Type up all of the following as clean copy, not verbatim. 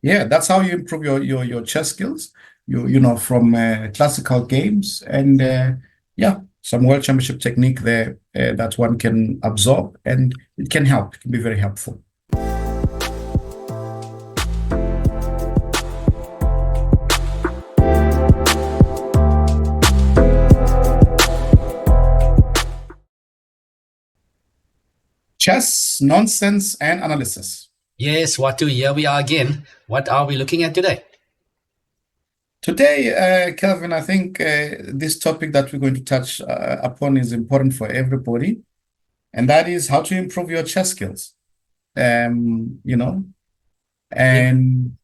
Yeah, that's how you improve your chess skills. You know from classical games and yeah, some world championship technique there that one can absorb and it can help. It can be very helpful. Chess, nonsense, and analysis. Yes, Watu, here we are again. What are we looking at today? Today, Kelvin, I think this topic that we're going to touch upon is important for everybody, and that is how to improve your chess skills. You know, Yeah, and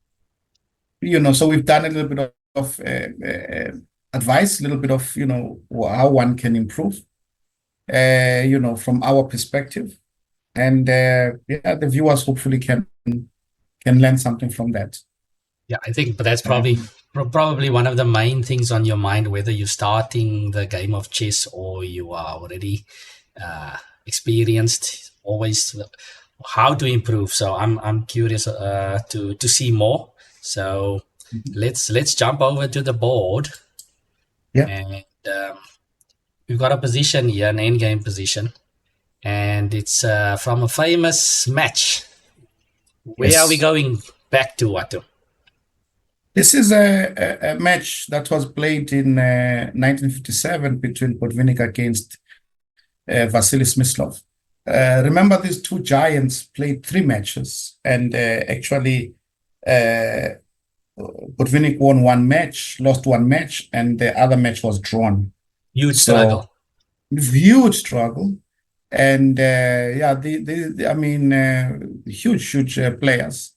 so we've done a little bit of advice, a little bit of how one can improve, from our perspective, and yeah, the viewers hopefully can learn something from that. yeah, I think, but that's probably Um, probably one of the main things on your mind, whether you're starting the game of chess or you are already uh, experienced. Always how to improve. So I'm curious to see more. So let's jump over to the board, yeah. and we've got a position here, an end game position, and it's from a famous match. Where are we Yes. going back to, Watu? This is a match that was played in 1957 between Botvinnik against Vasily Smyslov. Remember, these two giants played three matches, and actually, uh, Botvinnik won one match, lost one match, and the other match was drawn. Huge So, struggle. huge struggle. And yeah, I mean, huge players.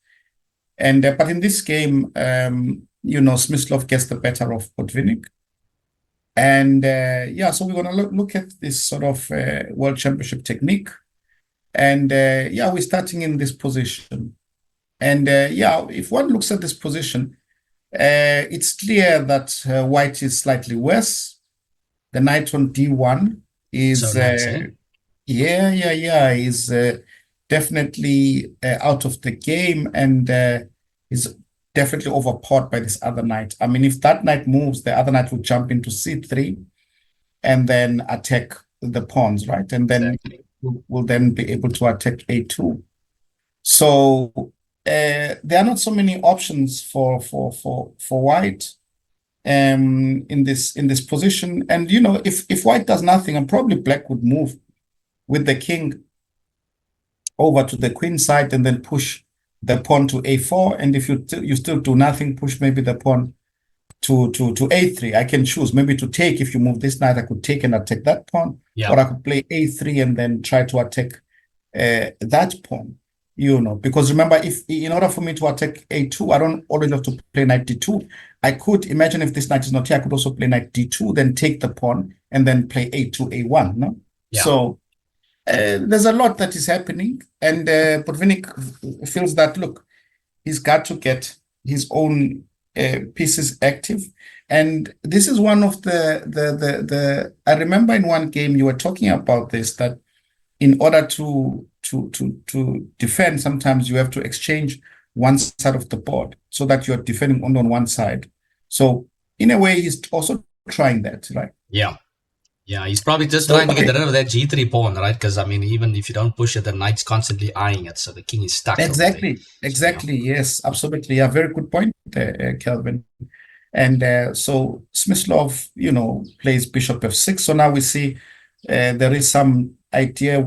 And but in this game, Smyslov gets the better of Botvinnik. And yeah, so we're going to look at this sort of world championship technique. And yeah, we're starting in this position. And yeah, if one looks at this position, it's clear that white is slightly worse. The knight on d1 So is, nice, eh? is definitely out of the game and is definitely overpowered by this other knight. I mean, if that knight moves, the other knight will jump into c3 and then attack the pawns, right? And then Exactly. will then be able to attack a2. So there are not so many options for white in this position. And if white does nothing, and probably black would move with the king over to the queen side and then push the pawn to a4. And if you still do nothing, push maybe the pawn to a3. I can choose maybe to take. If you move this knight, I could take and attack that pawn, Yeah. or I could play a3 and then try to attack that pawn. Because remember, if in order for me to attack a2, I don't always have to play knight d2. I could imagine if this knight is not here, I could also play knight d2, then take the pawn and then play a2, a1. No, Yeah. so there's a lot that is happening, and Botvinnik feels that look, he's got to get his own pieces active, and this is one of the. I remember in one game you were talking about this, that in order to defend, sometimes you have to exchange one side of the board so that you're defending only on one side. So in a way, he's also trying that, right? Yeah. Yeah. He's probably just So trying to get okay, rid of that g3 pawn, right? Because I mean, even if you don't push it, the knight's constantly eyeing it, so the king is stuck over there. exactly, So yeah. exactly, yes, absolutely, yeah, very good point, Kelvin. And so Smyslov, plays bishop f6. So now we see there is some idea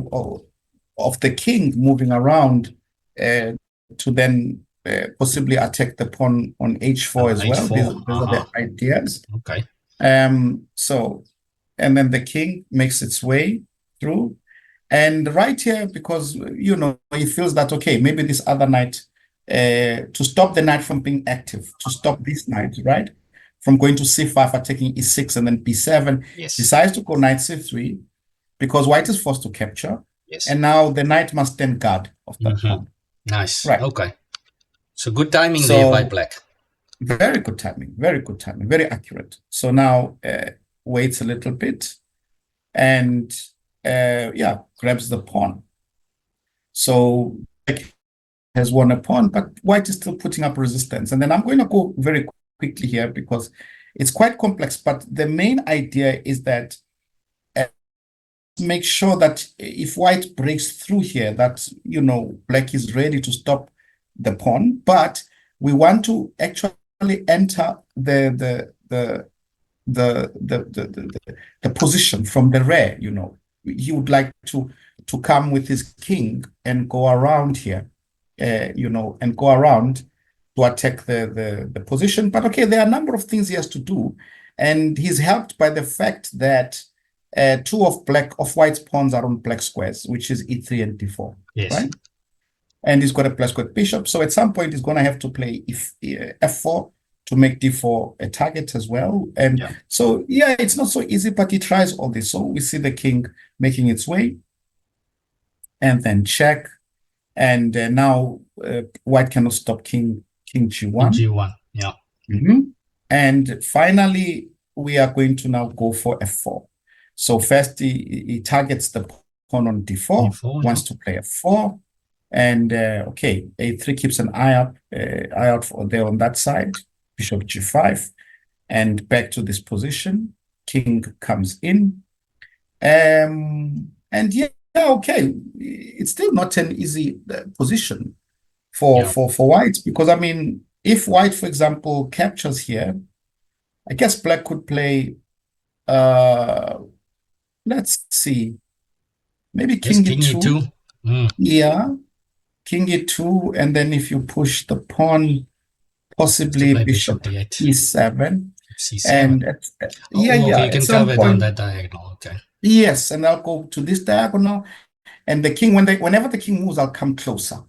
of the king moving around to then possibly attack the pawn on h4 as well. These, h4. these are the ideas. Okay. So, and then the king makes its way through. And right here, because, he feels that, okay, maybe this other knight, to stop the knight from being active, to stop this knight, right, from going to c5, attacking e6 and then b7, Yes. decides to go knight c3 because white is forced to capture. Yes. And now the knight must stand guard of that pawn. Nice. Right. Okay. So good timing there by So black. very good timing, very accurate. So now waits a little bit and yeah, grabs the pawn. So has won a pawn, but white is still putting up resistance. And then I'm going to go very quickly here because it's quite complex. But the main idea is that make sure that if white breaks through here, that, black is ready to stop the pawn. But we want to actually enter the position from the rear. He would like to come with his king and go around here, and go around to attack the position. But okay, there are a number of things he has to do, and he's helped by the fact that two of white's pawns are on black squares, which is e3 and d4, Yes. right? And he's got a plus squared bishop, so at some point he's going to have to play f4 to make d4 a target as well. And so, yeah, it's not so easy, but he tries all this. So we see the king making its way, and then check. And now white cannot stop king g1. G1, yeah. And finally, we are going to now go for f4. So first he targets the pawn on d4, wants to play f4. And okay, a3 keeps an eye out for there on that side. Bishop g5, and back to this position. King comes in, and yeah, okay, it's still not an easy position for white, because I mean, if white, for example, captures here, I guess black could play. Let's see, maybe king e2. Yeah, king e2, and then if you push the pawn, possibly bishop e7. C7. And you can cover it on that diagonal. Okay. Yes, and I'll go to this diagonal, and the king, whenever the king moves, I'll come closer.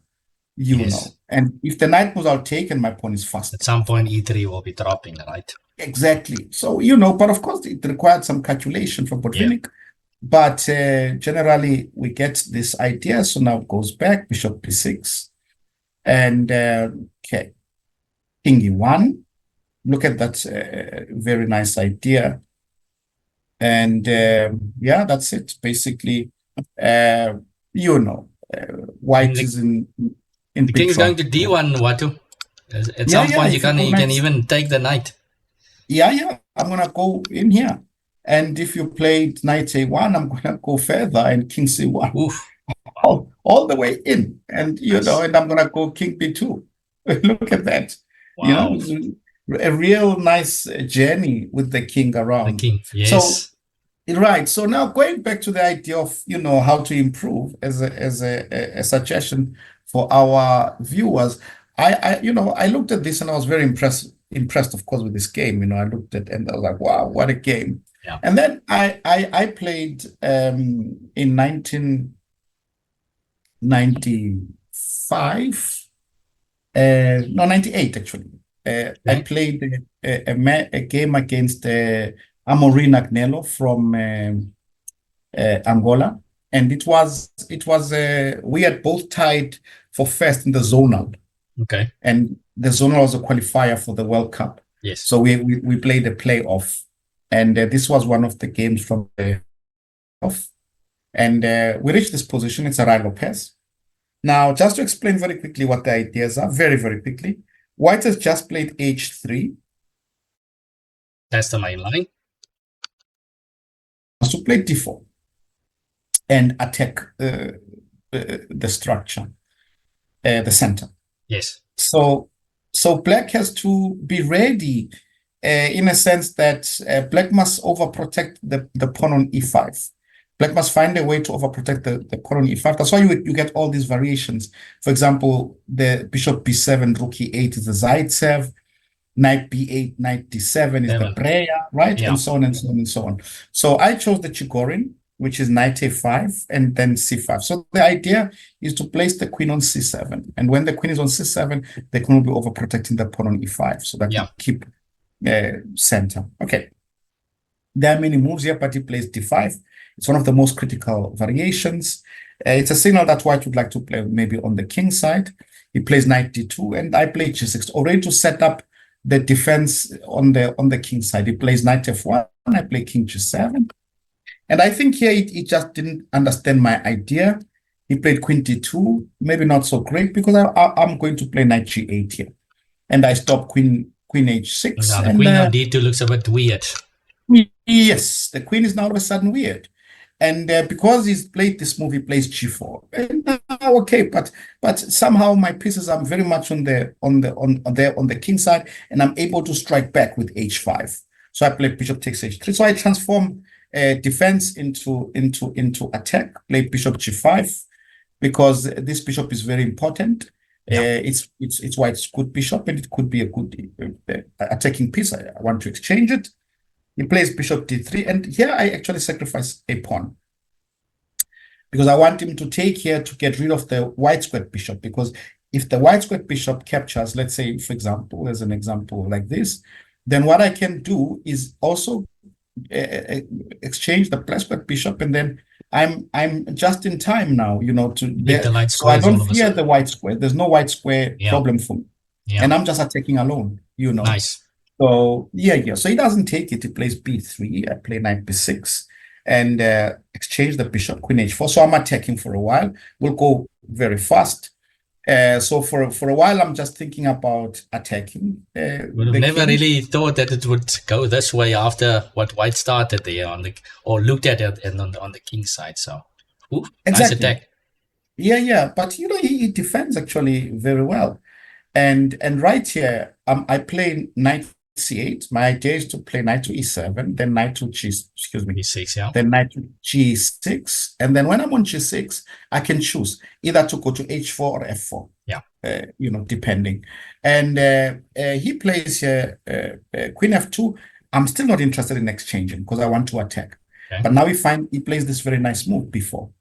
know, and if the knight moves, I'll take, and my pawn is fast. At some point, e3 will be dropping, right? Exactly. So but of course, it required some calculation from Botvinnik. But generally, we get this idea. So now it goes back, bishop b6, and okay. King e1. Look at that very nice idea. And yeah, that's it. Basically, white is in the king is going to d1, Watu. At some point, you can even take the knight. Yeah. I'm going to go in here. And if you played knight a1, I'm going to go further and king c1. Oof. All the way in. And, and I'm going to go king b2. Look at that. Wow. A real nice journey with the king around. The king, yes. So, right. So now going back to the idea of, how to improve as a suggestion for our viewers, I looked at this and I was very impressed, of course, with this game. I looked at it and I was like, wow, what a game. Yeah. And then I played in 1995. No, 98 actually. I played a game against Amorim Agnello from Angola, and it was we had both tied for first in the zonal. Okay. And the zonal was a qualifier for the World Cup. Yes. So we played a playoff, and this was one of the games from the off, and we reached this position. It's a Rai Lopez. Now, just to explain very quickly what the ideas are, very, very quickly, white has just played h3. That's the main line. To play d4 and attack the structure, the center. Yes. So black has to be ready in a sense that black must overprotect the pawn on e5. Black must find a way to overprotect the pawn on e5. That's why you get all these variations. For example, the bishop b7, rook e8 is the Zaitsev, knight b8, knight d7 is the Breya, right? Yeah. And so on and so on and so on. So I chose the Chigorin, which is knight a5 and then c5. So the idea is to place the queen on c7. And when the queen is on c7, the queen will be overprotecting the pawn on e5 so that you keep center. Okay. There are many moves here, but he plays d5. It's one of the most critical variations. It's a signal that white would like to play maybe on the king side. He plays knight d2, and I play g6, already to set up the defense on the king side. He plays knight f1, I play king g7. And I think here he just didn't understand my idea. He played queen d2, maybe not so great because I'm going to play knight g8 here. And I stop queen h6. Now the And queen on d2 looks a bit weird. yes, the queen is now all of a sudden weird. And because he's played this move, he plays g4. And now, okay, but somehow my pieces are very much on the king side, and I'm able to strike back with h5. So I play bishop takes h3. So I transform defense into attack. Play bishop g5 because this bishop is very important. Yeah. It's White's good bishop, and it could be a good attacking piece. I want to exchange it. He plays bishop d3, and here I actually sacrifice a pawn because I want him to take here to get rid of the white squared bishop, because if the white squared bishop captures, let's say, for example, as an example like this, then what I can do is also exchange the black squared bishop, and then I'm just in time now, so I don't fear the white square. There's no white square problem for me. And I'm just attacking alone, Nice. So yeah. So he doesn't take it. He plays b3. I play knight b6 and exchange the bishop, queen h4. So I'm attacking for a while. We'll go very fast. So for a while, I'm just thinking about attacking. Would have never really thought that it would go this way after what White started there or looked at it and on the king side. So exactly. Nice attack. Yeah. But he defends actually very well. And right here, I play knight c8. My idea is to play knight to e7, then knight to e6, yeah. Then knight to g6, and then when I'm on g6, I can choose either to go to h4 or f4. Yeah. Depending. And he plays here queen f2. I'm still not interested in exchanging because I want to attack. Okay. But now he plays this very nice move before,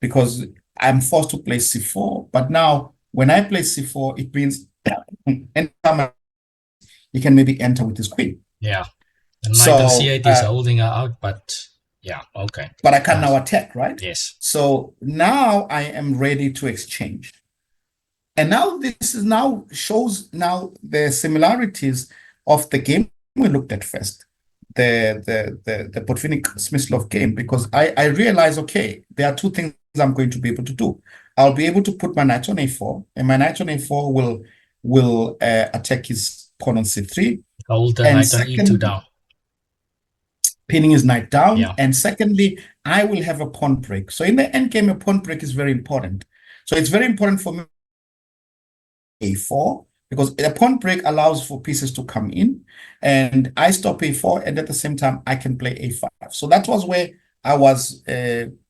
because I'm forced to play c4. But now when I play c4, it means he can maybe enter with his queen. Yeah. And knight on c8 is holding her out, but yeah, okay. But I can now attack, right? Yes. So now I am ready to exchange. And now this is shows the similarities of the game we looked at first, the Botvinnik Smyslov game, because I realize, okay, there are two things I'm going to be able to do. I'll be able to put my knight on a4, and my knight on a4 will attack his pawn on c3. Hold the knight on e2 down. Pinning his knight down. Yeah. And secondly, I will have a pawn break. So in the endgame, a pawn break is very important. So it's very important for me a4, because a pawn break allows for pieces to come in, and I stop a4, and at the same time I can play a5. So that was where I was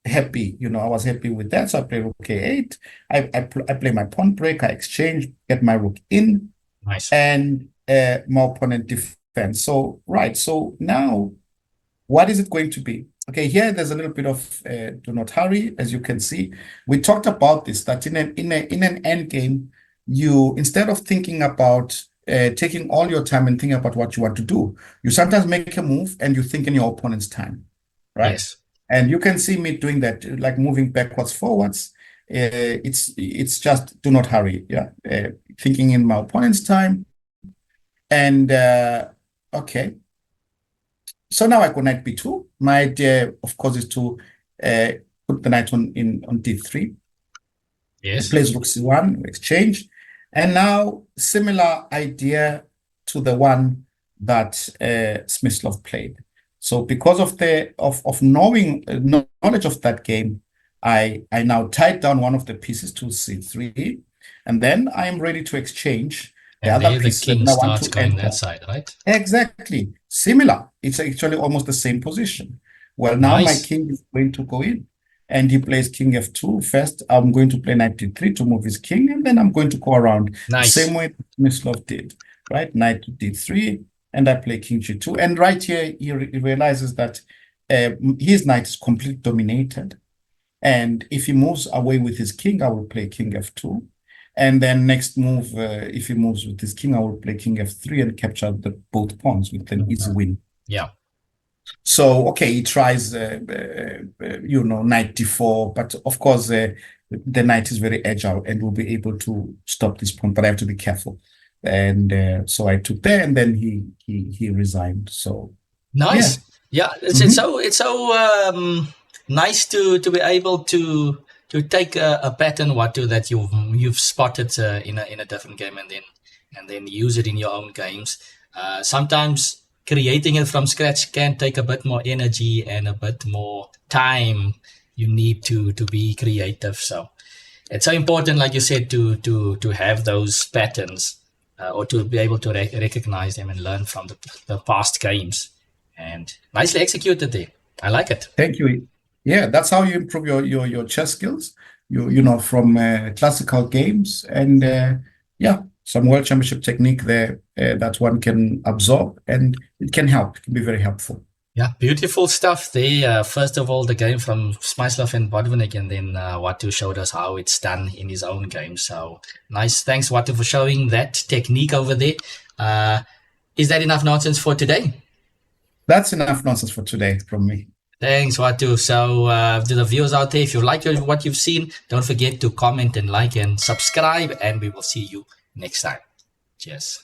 happy. I was happy with that. So I play rook a8. I play my pawn break. I exchange, get my rook in. Nice. And my opponent defends. So right. So now, what is it going to be? Okay, here there's a little bit of do not hurry, as you can see. We talked about this, that in an end game, you, instead of thinking about taking all your time and thinking about what you want to do, you sometimes make a move and you think in your opponent's time, right? Yes. And you can see me doing that, like moving backwards, forwards. It's just do not hurry. Yeah, thinking in my opponent's time. And okay. So now I go knight b2. My idea, of course, is to put the knight on d3. Yes. He plays rook c1, exchange. And now similar idea to the one that Smyslov played. So because of knowing knowledge of that game, I now tied down one of the pieces to c3, and then I am ready to exchange the other piece. The king starts going that side, right? Exactly. Similar. It's actually almost the same position. Well, now my king is going to go in, and he plays king f2. First, I'm going to play knight d3 to move his king, and then I'm going to go around the same way Smyslov did, right? Knight to d3, and I play king g2. And right here, he realizes that his knight is completely dominated. And if he moves away with his king, I will play king f2. And then next move, if he moves with his king, I will play king f3 and capture both pawns with an easy win. Yeah. So, okay, he tries, knight d4, but of course, the knight is very agile and will be able to stop this pawn, but I have to be careful. And so I took there, and then he resigned. So nice. Yeah, it's so nice to be able to to take a pattern, Watu, that you've spotted in a different game, and then use it in your own games. Sometimes creating it from scratch can take a bit more energy and a bit more time you need to be creative. So it's so important, like you said, to have those patterns, or to be able to recognize them and learn from the past games. And nicely executed there. I like it. Thank you. Yeah, that's how you improve your chess skills. You know, from classical games, and yeah, some world championship technique there that one can absorb, and it can help. It can be very helpful. Yeah, beautiful stuff there. First of all, the game from Smyslov and Botvinnik, and then Watu showed us how it's done in his own game. So nice. Thanks, Watu, for showing that technique over there. Is that enough nonsense for today? That's enough nonsense for today from me. Thanks, Watu. So to the viewers out there, if you like what you've seen, don't forget to comment and like and subscribe, and we will see you next time. Cheers.